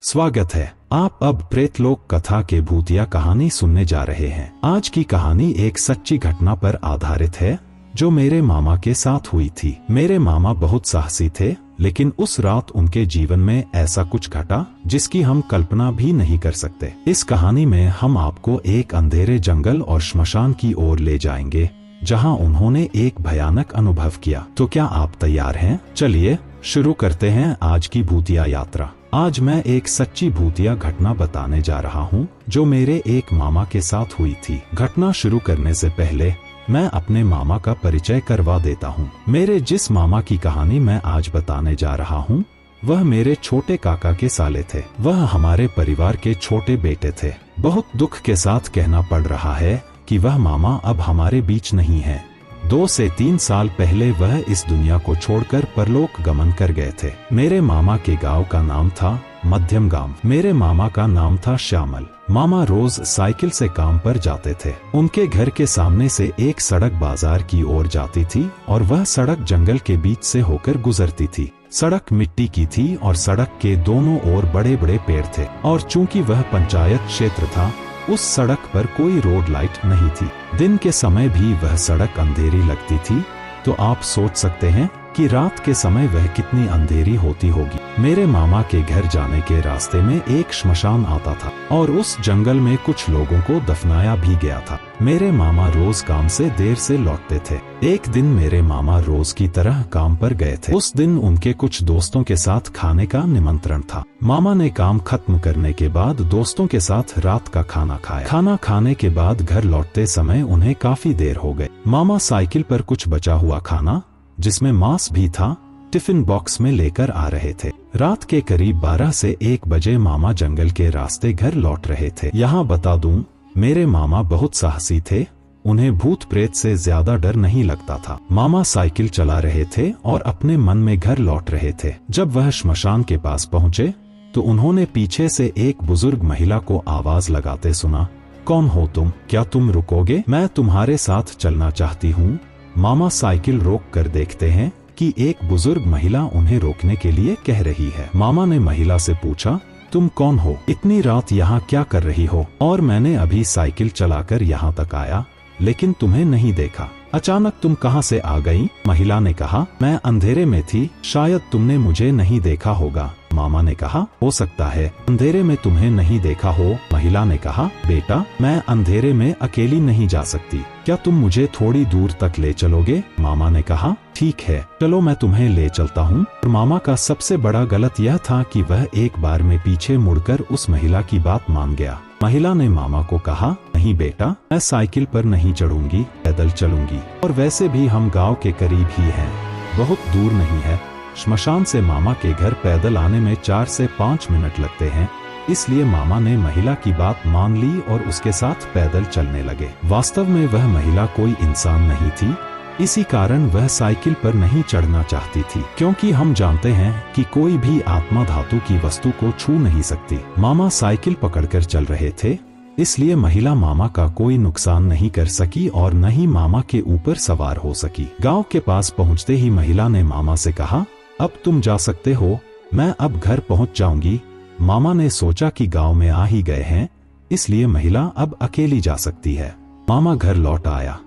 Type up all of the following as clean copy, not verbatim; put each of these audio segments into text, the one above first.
स्वागत है। आप अब प्रेतलोक कथा के भूतिया कहानी सुनने जा रहे हैं। आज की कहानी एक सच्ची घटना पर आधारित है जो मेरे मामा के साथ हुई थी। मेरे मामा बहुत साहसी थे, लेकिन उस रात उनके जीवन में ऐसा कुछ घटा जिसकी हम कल्पना भी नहीं कर सकते। इस कहानी में हम आपको एक अंधेरे जंगल और श्मशान की ओर ले जाएंगे जहां उन्होंने एक भयानक अनुभव किया। तो क्या आप तैयार हैं? चलिए शुरू करते हैं आज की भूतिया यात्रा। आज मैं एक सच्ची भूतिया घटना बताने जा रहा हूँ जो मेरे एक मामा के साथ हुई थी। घटना शुरू करने से पहले मैं अपने मामा का परिचय करवा देता हूँ। मेरे जिस मामा की कहानी मैं आज बताने जा रहा हूँ वह मेरे छोटे काका के साले थे। वह हमारे परिवार के छोटे बेटे थे। बहुत दुख के साथ कहना पड़ रहा है कि वह मामा अब हमारे बीच नहीं है। 2 से 3 साल पहले वह इस दुनिया को छोड़कर परलोक गमन कर गए थे। मेरे मामा के गांव का नाम था मध्यम गांव। मेरे मामा का नाम था श्यामल। मामा रोज साइकिल से काम पर जाते थे। उनके घर के सामने से एक सड़क बाजार की ओर जाती थी और वह सड़क जंगल के बीच से होकर गुजरती थी। सड़क मिट्टी की थी और सड़क के दोनों ओर बड़े बड़े पेड़ थे और चूंकि वह पंचायत क्षेत्र था उस सड़क पर कोई रोड लाइट नहीं थी। दिन के समय भी वह सड़क अंधेरी लगती थी, तो आप सोच सकते हैं कि रात के समय वह कितनी अंधेरी होती होगी। मेरे मामा के घर जाने के रास्ते में एक श्मशान आता था और उस जंगल में कुछ लोगों को दफनाया भी गया था। मेरे मामा रोज काम से देर से लौटते थे। एक दिन मेरे मामा रोज की तरह काम पर गए थे। उस दिन उनके कुछ दोस्तों के साथ खाने का निमंत्रण था। मामा ने काम खत्म करने के बाद दोस्तों के साथ रात का खाना खाया। खाना खाने के बाद घर लौटते समय उन्हें काफी देर हो गई। मामा साइकिल पर कुछ बचा हुआ खाना, जिसमें मांस भी था, टिफिन बॉक्स में लेकर आ रहे थे। रात के करीब 12 से 1 बजे मामा जंगल के रास्ते घर लौट रहे थे। यहाँ बता दूं, मेरे मामा बहुत साहसी थे। उन्हें भूत प्रेत से ज्यादा डर नहीं लगता था। मामा साइकिल चला रहे थे और अपने मन में घर लौट रहे थे। जब वह श्मशान के पास पहुंचे तो उन्होंने पीछे से एक बुजुर्ग महिला को आवाज लगाते सुना, कौन हो तुम? क्या तुम रुकोगे? मैं तुम्हारे साथ चलना चाहती हूँ। मामा साइकिल रोक कर देखते हैं कि एक बुजुर्ग महिला उन्हें रोकने के लिए कह रही है। मामा ने महिला से पूछा, तुम कौन हो? इतनी रात यहाँ क्या कर रही हो? और मैंने अभी साइकिल चलाकर यहाँ तक आया, लेकिन तुम्हें नहीं देखा। अचानक तुम कहाँ से आ गई? महिला ने कहा, मैं अंधेरे में थी, शायद तुमने मुझे नहीं देखा होगा। मामा ने कहा, हो सकता है अंधेरे में तुम्हें नहीं देखा हो। महिला ने कहा, बेटा मैं अंधेरे में अकेली नहीं जा सकती, क्या तुम मुझे थोड़ी दूर तक ले चलोगे? मामा ने कहा, ठीक है चलो मैं तुम्हें ले चलता हूँ। मामा का सबसे बड़ा गलत यह था कि वह एक बार में पीछे मुड़कर उस महिला की बात मान गया। महिला ने मामा को कहा, नहीं बेटा मैं साइकिल पर नहीं चढ़ूंगी, पैदल चलूंगी, और वैसे भी हम गांव के करीब ही हैं, बहुत दूर नहीं है। श्मशान से मामा के घर पैदल आने में 4 से 5 मिनट लगते हैं। इसलिए मामा ने महिला की बात मान ली और उसके साथ पैदल चलने लगे। वास्तव में वह महिला कोई इंसान नहीं थी, इसी कारण वह साइकिल पर नहीं चढ़ना चाहती थी, क्योंकि हम जानते हैं कि कोई भी आत्मा धातु की वस्तु को छू नहीं सकती। मामा साइकिल पकड़कर चल रहे थे, इसलिए महिला मामा का कोई नुकसान नहीं कर सकी और न ही मामा के ऊपर सवार हो सकी। गांव के पास पहुंचते ही महिला ने मामा से कहा, अब तुम जा सकते हो, मैं अब घर पहुंच जाऊंगी। मामा ने सोचा कि गांव में आ ही गए हैं, इसलिए महिला अब अकेली जा सकती है। मामा घर लौट आया।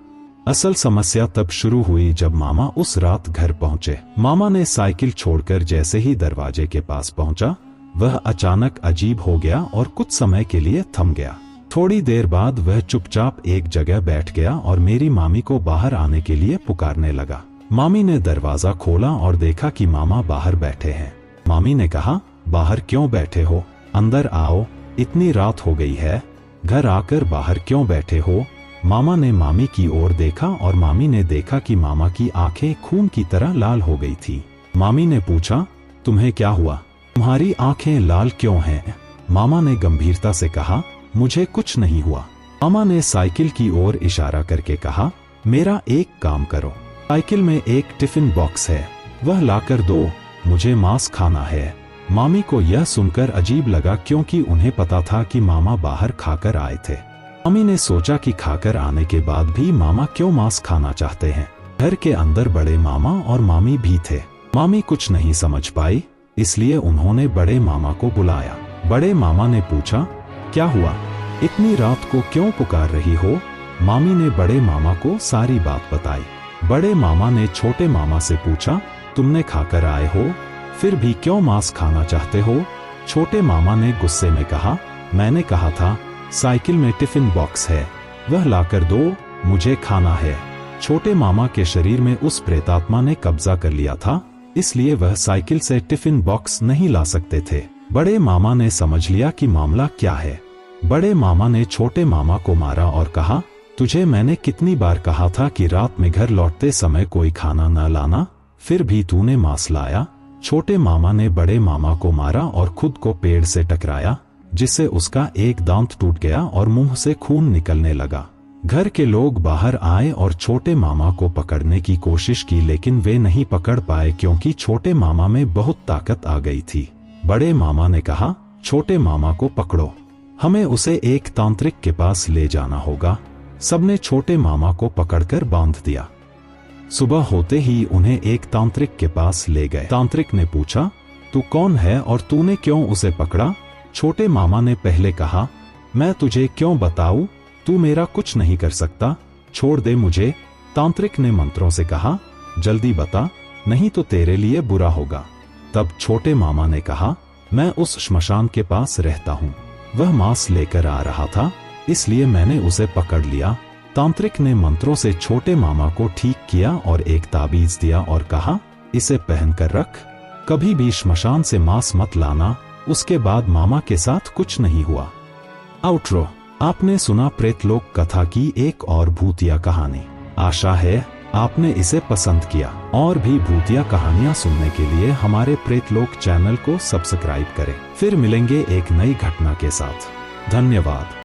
असल समस्या तब शुरू हुई जब मामा उस रात घर पहुंचे। मामा ने साइकिल छोड़कर जैसे ही दरवाजे के पास पहुंचा, वह अचानक अजीब हो गया और कुछ समय के लिए थम गया। थोड़ी देर बाद वह चुपचाप एक जगह बैठ गया और मेरी मामी को बाहर आने के लिए पुकारने लगा। मामी ने दरवाजा खोला और देखा कि मामा बाहर बैठे हैं। मामी ने कहा, बाहर क्यों बैठे हो? अंदर आओ, इतनी रात हो गई है, घर आकर बाहर क्यों बैठे हो? मामा ने मामी की ओर देखा और मामी ने देखा कि मामा की आंखें खून की तरह लाल हो गई थी। मामी ने पूछा, तुम्हें क्या हुआ? तुम्हारी आंखें लाल क्यों हैं? मामा ने गंभीरता से कहा, मुझे कुछ नहीं हुआ। मामा ने साइकिल की ओर इशारा करके कहा, मेरा एक काम करो, साइकिल में एक टिफिन बॉक्स है, वह लाकर दो, मुझे मांस खाना है। मामी को यह सुनकर अजीब लगा, क्योंकि उन्हें पता था कि मामा बाहर खाकर आए थे। मामी ने सोचा कि खाकर आने के बाद भी मामा क्यों मांस खाना चाहते हैं। घर के अंदर बड़े मामा और मामी भी थे। मामी कुछ नहीं समझ पाई, इसलिए उन्होंने बड़े मामा को बुलाया। बड़े मामा ने पूछा, क्या हुआ, इतनी रात को क्यों पुकार रही हो? मामी ने बड़े मामा को सारी बात बताई। बड़े मामा ने छोटे मामा से पूछा, तुमने खाकर आए हो, फिर भी क्यों मांस खाना चाहते हो? छोटे मामा ने गुस्से में कहा, मैंने कहा था साइकिल में टिफिन बॉक्स है, वह लाकर दो, मुझे खाना है। छोटे मामा के शरीर में उस प्रेतात्मा ने कब्जा कर लिया था, इसलिए वह साइकिल से टिफिन बॉक्स नहीं ला सकते थे। बड़े मामा ने समझ लिया कि मामला क्या है। बड़े मामा ने छोटे मामा को मारा और कहा, तुझे मैंने कितनी बार कहा था कि रात में घर लौटते समय कोई खाना न लाना, फिर भी तूने मांस लाया। छोटे मामा ने बड़े मामा को मारा और खुद को पेड़ से टकराया, जिससे उसका एक दांत टूट गया और मुंह से खून निकलने लगा। घर के लोग बाहर आए और छोटे मामा को पकड़ने की कोशिश की, लेकिन वे नहीं पकड़ पाए क्योंकि छोटे मामा में बहुत ताकत आ गई थी। बड़े मामा ने कहा, छोटे मामा को पकड़ो, हमें उसे एक तांत्रिक के पास ले जाना होगा। सबने छोटे मामा को पकड़कर बांध दिया। सुबह होते ही उन्हें एक तांत्रिक के पास ले गए। तांत्रिक ने पूछा, तू कौन है और तूने क्यों उसे पकड़ा? छोटे मामा ने पहले कहा, मैं तुझे क्यों बताऊं, तू मेरा कुछ नहीं कर सकता, छोड़ दे मुझे। तांत्रिक ने मंत्रों से कहा, जल्दी बता, नहीं तो तेरे लिए बुरा होगा। तब छोटे मामा ने कहा, मैं उस श्मशान के पास रहता हूँ, वह मांस लेकर आ रहा था, इसलिए मैंने उसे पकड़ लिया। तांत्रिक ने मंत्रों से छोटे मामा को ठीक किया और एक ताबीज दिया और कहा, इसे पहन कर रख, कभी भी श्मशान से मांस मत लाना। उसके बाद मामा के साथ कुछ नहीं हुआ। आउटरो। आपने सुना प्रेतलोक कथा की एक और भूतिया कहानी। आशा है आपने इसे पसंद किया। और भी भूतिया कहानियां सुनने के लिए हमारे प्रेतलोक चैनल को सब्सक्राइब करें। फिर मिलेंगे एक नई घटना के साथ। धन्यवाद।